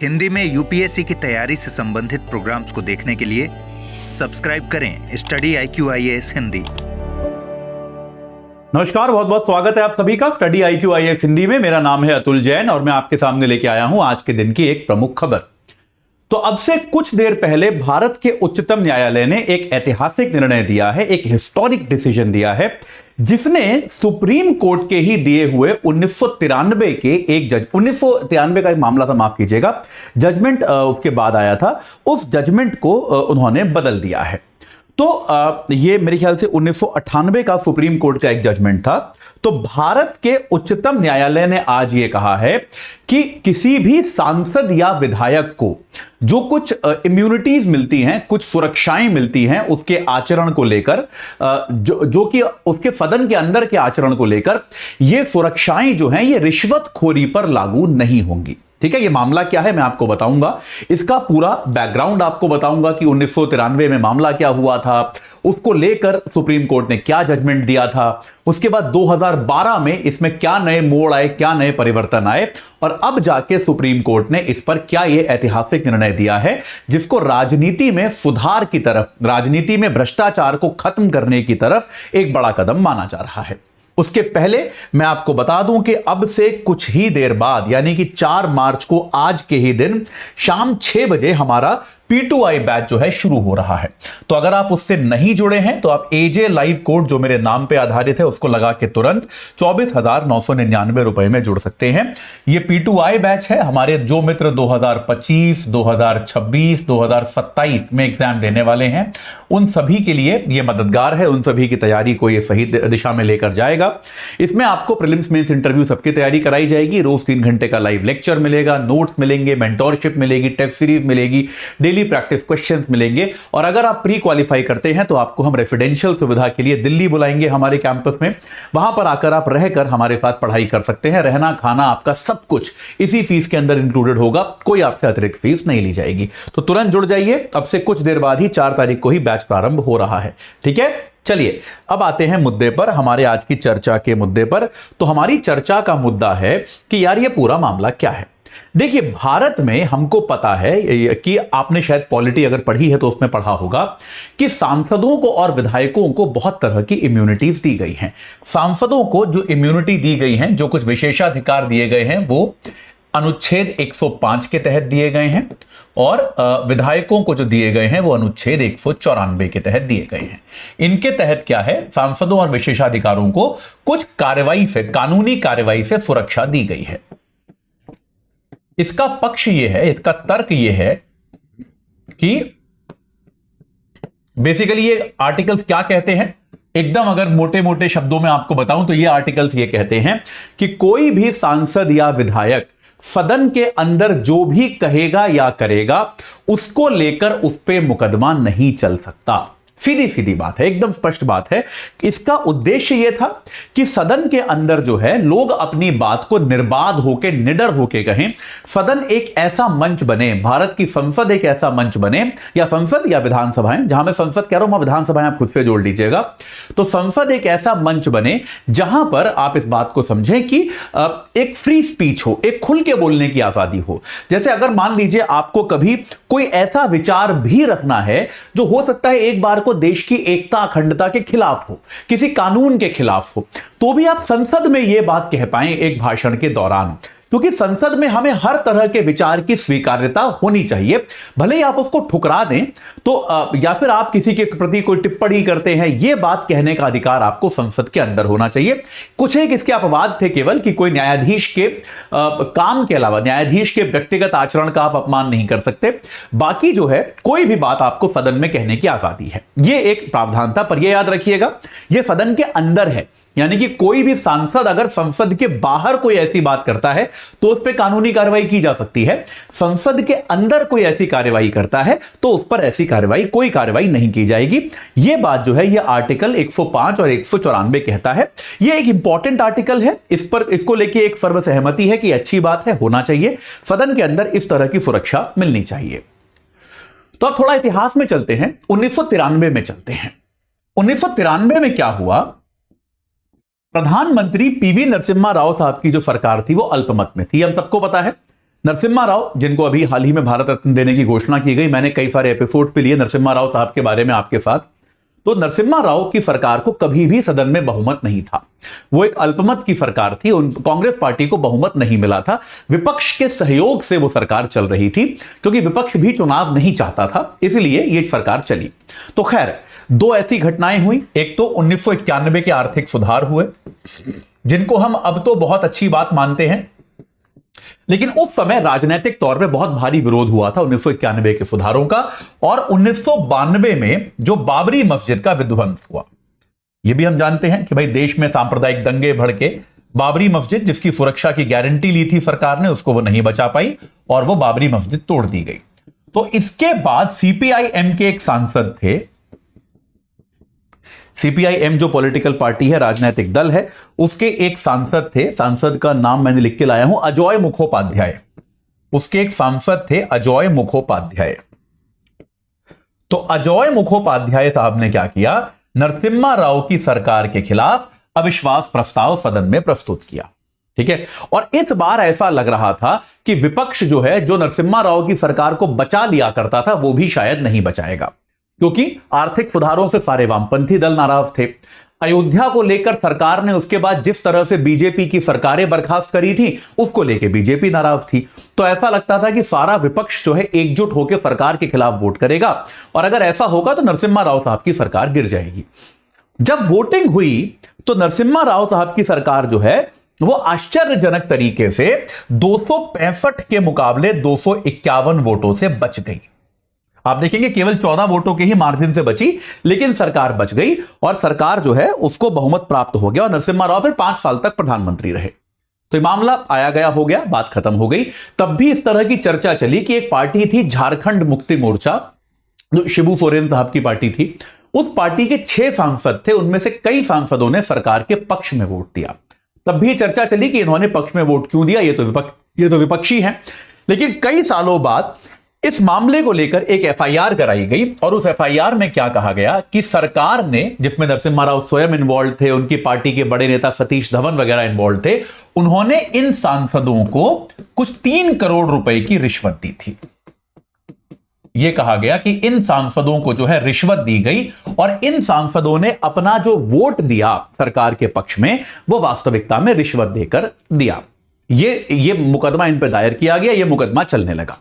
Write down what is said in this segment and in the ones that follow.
हिंदी में यूपीएससी की तैयारी से संबंधित प्रोग्राम्स को देखने के लिए सब्सक्राइब करें स्टडी IQ-IAS हिंदी। नमस्कार, बहुत बहुत स्वागत है आप सभी का स्टडी IQ-IAS हिंदी में। मेरा नाम है अतुल जैन और मैं आपके सामने लेके आया हूं आज के दिन की एक प्रमुख खबर। तो अब से कुछ देर पहले भारत के उच्चतम न्यायालय ने एक ऐतिहासिक निर्णय दिया है, एक हिस्टोरिक डिसीजन दिया है, जिसने सुप्रीम कोर्ट के ही दिए हुए 1993 के एक 1993 का एक मामला था, माफ कीजिएगा, जजमेंट उसके बाद आया था, उस जजमेंट को उन्होंने बदल दिया है। तो ये मेरे ख्याल से 1998 का सुप्रीम कोर्ट का एक जजमेंट था। तो भारत के उच्चतम न्यायालय ने आज ये कहा है कि किसी भी सांसद या विधायक को जो कुछ इम्यूनिटीज मिलती हैं, कुछ सुरक्षाएं मिलती हैं उसके आचरण को लेकर, जो कि उसके सदन के अंदर के आचरण को लेकर, ये सुरक्षाएं जो हैं ये रिश्वतखोरी पर लागू नहीं होंगी। ठीक है, ये मामला क्या है मैं आपको बताऊंगा, इसका पूरा बैकग्राउंड आपको बताऊंगा कि 1993 में मामला क्या हुआ था, उसको लेकर सुप्रीम कोर्ट ने क्या जजमेंट दिया था, उसके बाद 2012 में इसमें क्या नए मोड़ आए, क्या नए परिवर्तन आए, और अब जाके सुप्रीम कोर्ट ने इस पर क्या ये ऐतिहासिक निर्णय दिया है, जिसको राजनीति में सुधार की तरफ, राजनीति में भ्रष्टाचार को खत्म करने की तरफ एक बड़ा कदम माना जा रहा है। उसके पहले मैं आपको बता दूं कि अब से कुछ ही देर बाद यानी कि 4 मार्च को आज के ही दिन शाम 6 बजे हमारा P2I बैच जो है शुरू हो रहा है। तो अगर आप उससे नहीं जुड़े हैं तो आप AJ लाइव कोड जो मेरे नाम पे आधारित है उसको लगा के तुरंत 24,999 रुपए में जुड़ सकते हैं। ये P2I बैच है। हमारे जो मित्र 2025, 2026, 2027 में एग्जाम देने वाले हैं उन सभी के लिए ये मददगार है, उन सभी की तैयारी को ये सही दिशा में लेकर जाएगा। इसमें आपको प्रीलिम्स मेंस इंटरव्यू सबकी तैयारी कराई जाएगी, रोज 3 घंटे का लाइव लेक्चर मिलेगा, नोट्स मिलेंगे, मेंटोरशिप मिलेगी, टेस्ट सीरीज मिलेगी, डेली प्रैक्टिस क्वेश्चंस मिलेंगे, और अगर आप प्री क्वालिफाई करते हैं तो आपको हम रेसिडेंशियल सुविधा के लिए दिल्ली बुलाएंगे हमारे कैंपस में। वहां पर आकर आप रहकर हमारे साथ पढ़ाई कर सकते हैं। रहना खाना आपका सब कुछ इसी फीस के अंदर इंक्लूडेड होगा, कोई आपसे अतिरिक्त फीस नहीं ली जाएगी। तो तुरंत जुड़ जाइए, अब से कुछ देर बाद ही 4 तारीख को ही बैच प्रारंभ हो रहा है। ठीक है, चलिए अब आते हैं मुद्दे पर, हमारे आज की चर्चा के मुद्दे पर। तो हमारी चर्चा का मुद्दा है कि यार ये पूरा मामला क्या है। देखिए, भारत में हमको पता है कि आपने शायद पॉलिटी अगर पढ़ी है तो उसमें पढ़ा होगा कि सांसदों को और विधायकों को बहुत तरह की इम्यूनिटीज दी गई हैं। सांसदों को जो इम्यूनिटी दी गई हैं, जो कुछ विशेषाधिकार दिए गए हैं, वो अनुच्छेद 105 के तहत दिए गए हैं, और विधायकों को जो दिए गए हैं वो अनुच्छेद 194 के तहत दिए गए हैं। इनके तहत क्या है, सांसदों और विशेषाधिकारों को कुछ कार्रवाई से, कानूनी कार्रवाई से सुरक्षा दी गई है। इसका पक्ष यह है, इसका तर्क यह है कि बेसिकली ये आर्टिकल्स क्या कहते हैं, एकदम अगर मोटे मोटे शब्दों में आपको बताऊं तो ये आर्टिकल्स ये कहते हैं कि कोई भी सांसद या विधायक सदन के अंदर जो भी कहेगा या करेगा उसको लेकर उस पे मुकदमा नहीं चल सकता। सीधी सीधी बात है, एकदम स्पष्ट बात है। इसका उद्देश्य यह था कि सदन के अंदर जो है लोग अपनी बात को निर्बाध होकर, निडर होकर कहें। सदन एक ऐसा मंच बने, भारत की संसद एक ऐसा मंच बने, या संसद या विधानसभाएं, जहां मैं संसद कह रहा हूं वहां विधानसभाएं आप खुद से जोड़ लीजिएगा। तो संसद एक ऐसा मंच बने जहां पर आप इस बात को समझें कि एक फ्री स्पीच हो, एक खुल के बोलने की आजादी हो। जैसे अगर मान लीजिए आपको कभी कोई ऐसा विचार भी रखना है जो हो सकता है एक बार को देश की एकता अखंडता के खिलाफ हो, किसी कानून के खिलाफ हो, तो भी आप संसद में यह बात कह पाएं एक भाषण के दौरान, क्योंकि संसद में हमें हर तरह के विचार की स्वीकार्यता होनी चाहिए। भले ही आप उसको ठुकरा दें तो या फिर आप किसी के प्रति कोई टिप्पणी करते हैं, यह बात कहने का अधिकार आपको संसद के अंदर होना चाहिए। कुछ एक इसके अपवाद थे केवल कि कोई न्यायाधीश के काम के अलावा, न्यायाधीश के व्यक्तिगत आचरण का आप अपमान नहीं कर सकते। बाकी जो है कोई भी बात आपको सदन में कहने की आजादी है, यह एक प्रावधान था। पर यह याद रखिएगा, यह सदन के अंदर है, यानी कि कोई भी सांसद अगर संसद के बाहर कोई ऐसी बात करता है तो उस पर कानूनी कार्रवाई की जा सकती है। संसद के अंदर कोई ऐसी कार्रवाई करता है तो उस पर ऐसी कार्रवाई, कोई कार्रवाई नहीं की जाएगी। यह बात जो है यह आर्टिकल 105 और 194 कहता है। यह एक इंपॉर्टेंट आर्टिकल है, इस पर, इसको लेके एक सर्वसहमति है कि अच्छी बात है, होना चाहिए। सदन के अंदर इस तरह की सुरक्षा मिलनी चाहिए। तो अब थोड़ा इतिहास में चलते हैं, 1993 में चलते हैं। 1993 में क्या हुआ, प्रधानमंत्री पीवी नरसिम्हा राव साहब की जो सरकार थी वो अल्पमत में थी, हम सबको पता है। नरसिम्हा राव, जिनको अभी हाल ही में भारत रत्न देने की घोषणा की गई, मैंने कई सारे एपिसोड पे लिए नरसिम्हा राव साहब के बारे में आपके साथ। तो नरसिम्हा राव की सरकार को कभी भी सदन में बहुमत नहीं था, वो एक अल्पमत की सरकार थी, कांग्रेस पार्टी को बहुमत नहीं मिला था, विपक्ष के सहयोग से वो सरकार चल रही थी, क्योंकि विपक्ष भी चुनाव नहीं चाहता था, इसलिए ये सरकार चली। तो खैर, दो ऐसी घटनाएं हुई। एक तो 1991 के आर्थिक सुधार हुए, जिनको हम अब तो बहुत अच्छी बात मानते हैं, लेकिन उस समय राजनीतिक तौर पे बहुत भारी विरोध हुआ था 1991 के सुधारों का। और 1992 में जो बाबरी मस्जिद का विध्वंस हुआ, यह भी हम जानते हैं कि भाई देश में सांप्रदायिक दंगे भड़के, बाबरी मस्जिद जिसकी सुरक्षा की गारंटी ली थी सरकार ने, उसको वो नहीं बचा पाई और वो बाबरी मस्जिद तोड़ दी गई। तो इसके बाद सीपीआई-एम के एक सांसद थे, सीपीआई-एम जो पॉलिटिकल पार्टी है, राजनीतिक दल है, उसके एक सांसद थे, सांसद का नाम मैंने लिख के लाया हूं, अजय मुखोपाध्याय। उसके एक सांसद थे अजय मुखोपाध्याय। तो अजय मुखोपाध्याय साहब ने क्या किया, नरसिम्हा राव की सरकार के खिलाफ अविश्वास प्रस्ताव सदन में प्रस्तुत किया। ठीक है, और इस बार ऐसा लग रहा था कि विपक्ष जो है, जो नरसिम्हा राव की सरकार को बचा लिया करता था, वो भी शायद नहीं बचाएगा, क्योंकि आर्थिक सुधारों से सारे वामपंथी दल नाराज थे। अयोध्या को लेकर सरकार ने उसके बाद जिस तरह से बीजेपी की सरकारें बर्खास्त करी थी, उसको लेकर बीजेपी नाराज थी। तो ऐसा लगता था कि सारा विपक्ष जो है एकजुट होकर सरकार के खिलाफ वोट करेगा, और अगर ऐसा होगा तो नरसिम्हा राव साहब की सरकार गिर जाएगी। जब वोटिंग हुई तो नरसिम्हा राव साहब की सरकार जो है वो आश्चर्यजनक तरीके से 265 के मुकाबले 251 वोटों से बच गई। आप देखेंगे केवल 14 वोटों के ही मार्जिन से बची, लेकिन सरकार बच गई और सरकार जो है उसको बहुमत प्राप्त हो गया और नरसिम्हा राव फिर 5 साल तक प्रधानमंत्री रहे। तो ये मामला आया गया हो गया, बात खत्म हो गई। तब भी इस तरह की चर्चा चली कि एक पार्टी थी झारखंड मुक्ति मोर्चा, जो शिबू सोरेन साहब की पार्टी थी। उस पार्टी के 6 सांसद थे, उनमें से कई सांसदों ने सरकार के पक्ष में वोट दिया। तब भी चर्चा चली कि इन्होंने पक्ष में वोट क्यों दिया, ये तो विपक्षी हैं। लेकिन कई सालों बाद इस मामले को लेकर एक एफआईआर कराई गई और उस एफआईआर में क्या कहा गया कि सरकार ने, जिसमें नरसिम्हा राव स्वयं इन्वॉल्व थे, उनकी पार्टी के बड़े नेता सतीश धवन वगैरह इन्वॉल्व थे, उन्होंने इन सांसदों को कुछ 3 करोड़ रुपए की रिश्वत दी थी। यह कहा गया कि इन सांसदों को जो है रिश्वत दी गई और इन सांसदों ने अपना जो वोट दिया सरकार के पक्ष में, वो वास्तविकता में रिश्वत देकर दिया। ये मुकदमा इन पर दायर किया गया, ये मुकदमा चलने लगा।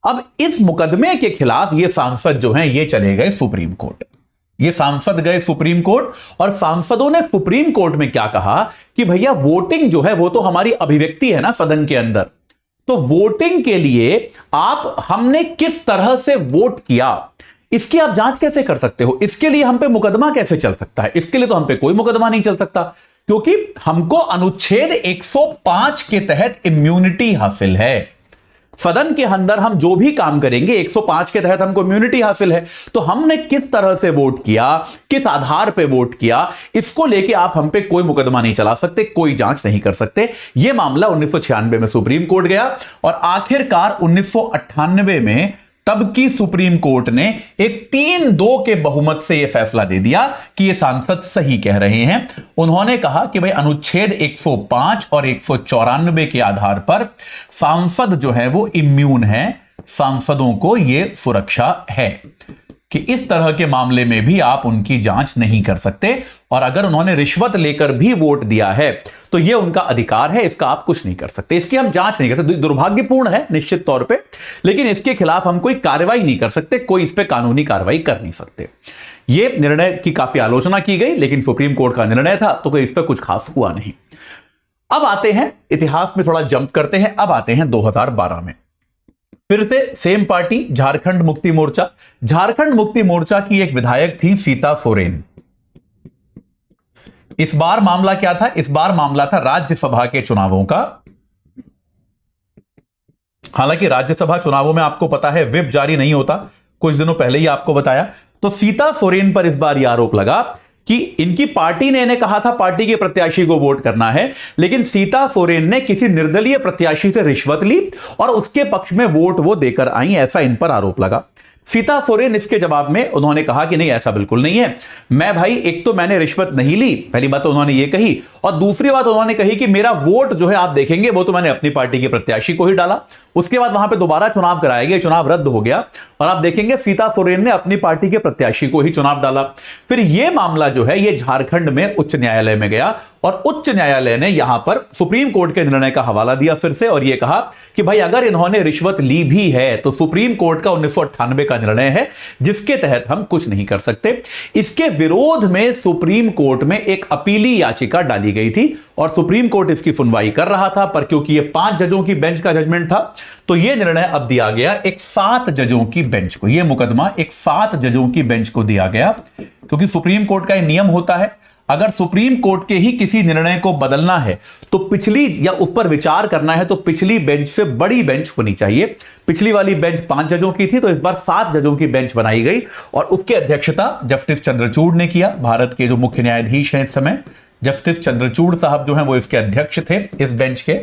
अब इस मुकदमे के खिलाफ ये सांसद जो हैं ये चले गए सुप्रीम कोर्ट। ये सांसद गए सुप्रीम कोर्ट और सांसदों ने सुप्रीम कोर्ट में क्या कहा कि भैया वोटिंग जो है वो तो हमारी अभिव्यक्ति है ना सदन के अंदर, तो वोटिंग के लिए हमने किस तरह से वोट किया इसकी आप जांच कैसे कर सकते हो, इसके लिए हम पे मुकदमा कैसे चल सकता है? इसके लिए तो हम पे कोई मुकदमा नहीं चल सकता, क्योंकि हमको अनुच्छेद 105 के तहत इम्यूनिटी हासिल है। सदन के अंदर हम जो भी काम करेंगे 105 के तहत हमको इम्यूनिटी हासिल है। तो हमने किस तरह से वोट किया, किस आधार पे वोट किया, इसको लेके आप हम पे कोई मुकदमा नहीं चला सकते, कोई जांच नहीं कर सकते। यह मामला 1996 में सुप्रीम कोर्ट गया और आखिरकार 1998 में तब की सुप्रीम कोर्ट ने एक 3-2 के बहुमत से यह फैसला दे दिया कि ये सांसद सही कह रहे हैं। उन्होंने कहा कि भाई अनुच्छेद 105 और 194 के आधार पर सांसद जो है वो इम्यून है, सांसदों को यह सुरक्षा है कि इस तरह के मामले में भी आप उनकी जांच नहीं कर सकते, और अगर उन्होंने रिश्वत लेकर भी वोट दिया है तो यह उनका अधिकार है, इसका आप कुछ नहीं कर सकते, इसकी हम जांच नहीं कर सकते। दुर्भाग्यपूर्ण है निश्चित तौर पे, लेकिन इसके खिलाफ हम कोई कार्रवाई नहीं कर सकते, कोई इस पे कानूनी कार्रवाई कर नहीं सकते। यह निर्णय की काफी आलोचना की गई, लेकिन सुप्रीम कोर्ट का निर्णय था तो कोई इस पर कुछ खास हुआ नहीं। अब आते हैं इतिहास में, थोड़ा जंप करते हैं, अब आते हैं 2012 में। फिर से सेम पार्टी झारखंड मुक्ति मोर्चा। झारखंड मुक्ति मोर्चा की एक विधायक थी सीता सोरेन। इस बार मामला क्या था? इस बार मामला था राज्यसभा के चुनावों का। हालांकि राज्यसभा चुनावों में आपको पता है व्हिप जारी नहीं होता, कुछ दिनों पहले ही आपको बताया। तो सीता सोरेन पर इस बार यह आरोप लगा कि इनकी पार्टी ने इन्हें कहा था पार्टी के प्रत्याशी को वोट करना है, लेकिन सीता सोरेन ने किसी निर्दलीय प्रत्याशी से रिश्वत ली और उसके पक्ष में वोट वो देकर आई, ऐसा इन पर आरोप लगा। सीता सोरेन इसके जवाब में उन्होंने कहा कि नहीं, ऐसा बिल्कुल नहीं है। मैं भाई, एक तो मैंने रिश्वत नहीं ली, पहली बात तो उन्होंने ये कही, और दूसरी बात उन्होंने कही कि मेरा वोट जो है आप देखेंगे वो तो मैंने अपनी पार्टी के प्रत्याशी को ही डाला। उसके बाद वहां पे दोबारा चुनाव कराया गया, चुनाव रद्द हो गया और आप देखेंगे सीता सोरेन ने अपनी पार्टी के प्रत्याशी को ही चुनाव डाला। फिर यह मामला जो है ये झारखंड में उच्च न्यायालय में गया और उच्च न्यायालय ने यहां पर सुप्रीम कोर्ट के निर्णय का हवाला दिया फिर से, और यह कहा कि भाई अगर इन्होंने रिश्वत ली भी है तो सुप्रीम कोर्ट का 1998 का निर्णय है जिसके तहत हम कुछ नहीं कर सकते। इसके विरोध में सुप्रीम कोर्ट में एक अपीली याचिका डाली गई थी और सुप्रीम कोर्ट इसकी सुनवाई कर रहा था, पर क्योंकि यह 5 जजों की बेंच का जजमेंट था तो यह निर्णय अब दिया गया एक 7 जजों की बेंच को। यह मुकदमा एक 7 जजों की बेंच को दिया गया, क्योंकि सुप्रीम कोर्ट का यह नियम होता है, अगर सुप्रीम कोर्ट के ही किसी निर्णय को बदलना है तो पिछली या उस पर विचार करना है तो पिछली बेंच से बड़ी बेंच होनी चाहिए। पिछली वाली बेंच 5 जजों की थी तो इस बार 7 जजों की बेंच बनाई गई और उसकी अध्यक्षता जस्टिस चंद्रचूड़ ने किया। भारत के जो मुख्य न्यायाधीश हैं इस समय, जस्टिस चंद्रचूड़ साहब जो हैं वो इसके अध्यक्ष थे इस बेंच के।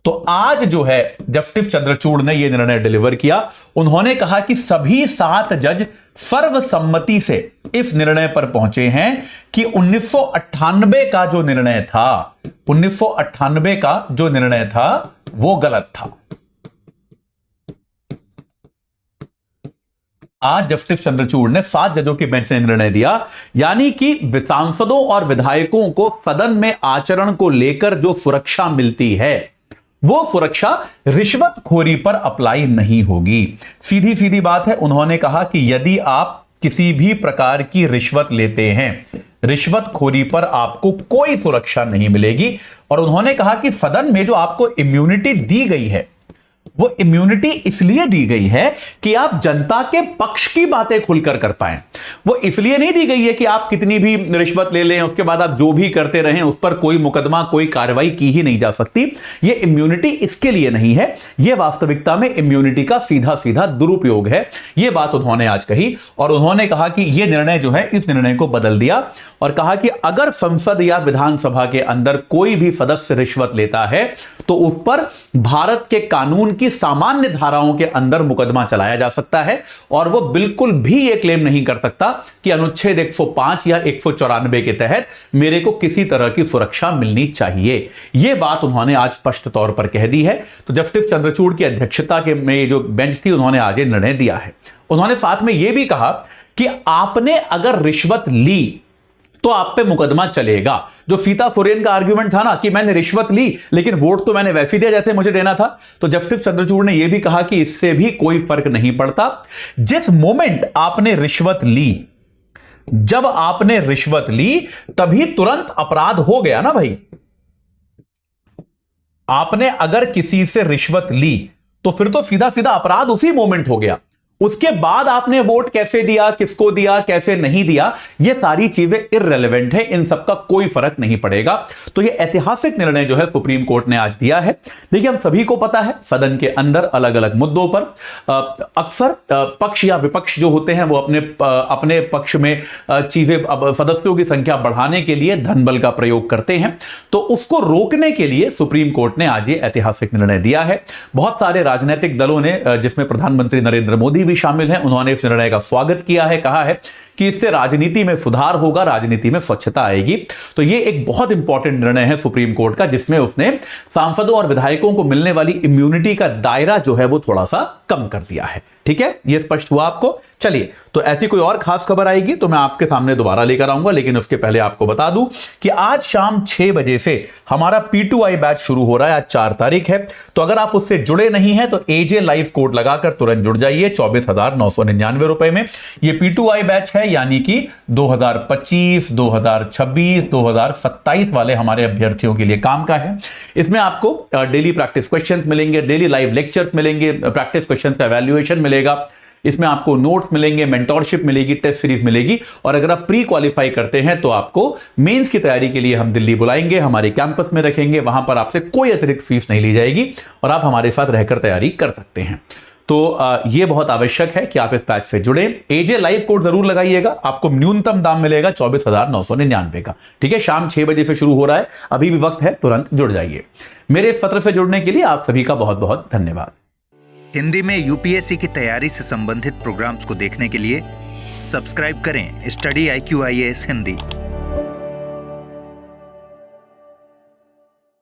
तो आज जो है जस्टिस चंद्रचूड़ ने यह निर्णय डिलीवर किया। उन्होंने कहा कि सभी 7 जज सर्वसम्मति से इस निर्णय पर पहुंचे हैं कि 1998 का जो निर्णय था, 1998 का जो निर्णय था वो गलत था। आज जस्टिस चंद्रचूड़ ने 7 जजों की बेंच ने निर्णय दिया, यानी कि सांसदों और विधायकों को सदन में आचरण को लेकर जो सुरक्षा मिलती है वो सुरक्षा रिश्वतखोरी पर अप्लाई नहीं होगी। सीधी सीधी बात है। उन्होंने कहा कि यदि आप किसी भी प्रकार की रिश्वत लेते हैं, रिश्वतखोरी पर आपको कोई सुरक्षा नहीं मिलेगी। और उन्होंने कहा कि सदन में जो आपको इम्यूनिटी दी गई है वो इम्यूनिटी इसलिए दी गई है कि आप जनता के पक्ष की बातें खुलकर कर पाएं। वो इसलिए नहीं दी गई है कि आप कितनी भी रिश्वत ले लें उसके बाद आप जो भी करते रहें उस पर कोई मुकदमा कोई कार्रवाई की ही नहीं जा सकती। ये इम्यूनिटी इसके लिए नहीं है, ये वास्तविकता में इम्यूनिटी का सीधा सीधा दुरुपयोग है। ये बात उन्होंने आज कही और उन्होंने कहा कि यह निर्णय जो है इस निर्णय को बदल दिया और कहा कि अगर संसद या विधानसभा के अंदर कोई भी सदस्य रिश्वत लेता है तो उस पर भारत के कानून की सामान्य धाराओं के अंदर मुकदमा चलाया जा सकता है और वो बिल्कुल भी यह क्लेम नहीं कर सकता कि अनुच्छेद 105 या 194 के तहत मेरे को किसी तरह की सुरक्षा मिलनी चाहिए। यह बात उन्होंने आज स्पष्ट तौर पर कह दी है। तो जस्टिस चंद्रचूड़ की अध्यक्षता के में जो बेंच थी उन्होंने आज ये निर्णय दिया है। उन्होंने साथ में यह भी कहा कि आपने अगर रिश्वत ली तो आप पे मुकदमा चलेगा। जो सीता सोरेन का आर्गुमेंट था ना कि मैंने रिश्वत ली लेकिन वोट तो मैंने वैसे दिया जैसे मुझे देना था, तो जस्टिस चंद्रचूड़ ने यह भी कहा कि इससे भी कोई फर्क नहीं पड़ता। जिस मोमेंट आपने रिश्वत ली, जब आपने रिश्वत ली तभी तुरंत अपराध हो गया ना भाई। आपने अगर किसी से रिश्वत ली तो फिर तो सीधा सीधा अपराध उसी मोमेंट हो गया। उसके बाद आपने वोट कैसे दिया, किसको दिया, कैसे नहीं दिया, ये सारी चीजें इररिलेवेंट है, इन सबका कोई फर्क नहीं पड़ेगा। तो ये ऐतिहासिक निर्णय जो है सुप्रीम कोर्ट ने आज दिया है। देखिए हम सभी को पता है सदन के अंदर अलग अलग मुद्दों पर अक्सर पक्ष या विपक्ष जो होते हैं वो अपने पक्ष में चीजें सदस्यों की संख्या बढ़ाने के लिए धन बल का प्रयोग करते हैं। तो उसको रोकने के लिए सुप्रीम कोर्ट ने आज ये ऐतिहासिक निर्णय दिया है। बहुत सारे राजनीतिक दलों ने, जिसमें प्रधानमंत्री नरेंद्र मोदी भी शामिल हैं, उन्होंने इस निर्णय का स्वागत किया है। कहा है कि इससे राजनीति में सुधार होगा, राजनीति में स्वच्छता आएगी। तो यह एक बहुत इंपॉर्टेंट निर्णय है सुप्रीम कोर्ट का, जिसमें उसने सांसदों और विधायकों को मिलने वाली इम्यूनिटी का दायरा जो है वो थोड़ा सा कम कर दिया है। ठीक है, यह स्पष्ट हुआ आपको। चलिए, तो ऐसी कोई और खास खबर आएगी तो मैं आपके सामने दोबारा लेकर आऊंगा, लेकिन उसके पहले आपको बता दूं कि आज शाम 6 बजे से हमारा P2I बैच शुरू हो रहा है। आज 4 तारीख है, तो अगर आप उससे जुड़े नहीं हैं तो AJ लाइव कोड लगाकर तुरंत जुड़ जाइए 24,999 रुपए में। यह P2I बैच है, यानी कि 2025, 2026, 2027 वाले हमारे अभ्यर्थियों के लिए काम का है। इसमें आपको डेली प्रैक्टिस क्वेश्चंस मिलेंगे, डेली लाइव लेक्चर्स मिलेंगे, प्रैक्टिस क्वेश्चंस का एवेल्युएशन मिलेगा, इसमें आपको नोट्स मिलेंगे, मेंटोरशिप मिलेगी, टेस्ट सीरीज मिलेगी। और अगर आप प्री क्वालिफाई करते हैं तो आपको मेंस की तैयारी के लिए हम दिल्ली बुलाएंगे, हमारे कैंपस में रखेंगे, वहां पर आपसे कोई अतिरिक्त फीस नहीं ली जाएगी और आप हमारे साथ रहकर तैयारी कर सकते हैं। तो यह बहुत आवश्यक है कि आप इस बैच से जुड़े। AJ लाइव कोड जरूर लगाइएगा, आपको न्यूनतम दाम मिलेगा 24,999 का। ठीक है, शाम 6 बजे से शुरू हो रहा है, अभी भी वक्त है, तुरंत जुड़ जाइए। मेरे इस सत्र से जुड़ने के लिए आप सभी का बहुत बहुत धन्यवाद। हिंदी में यूपीएससी की तैयारी से संबंधित प्रोग्राम्स को देखने के लिए सब्सक्राइब करें स्टडी IQ IAS हिंदी।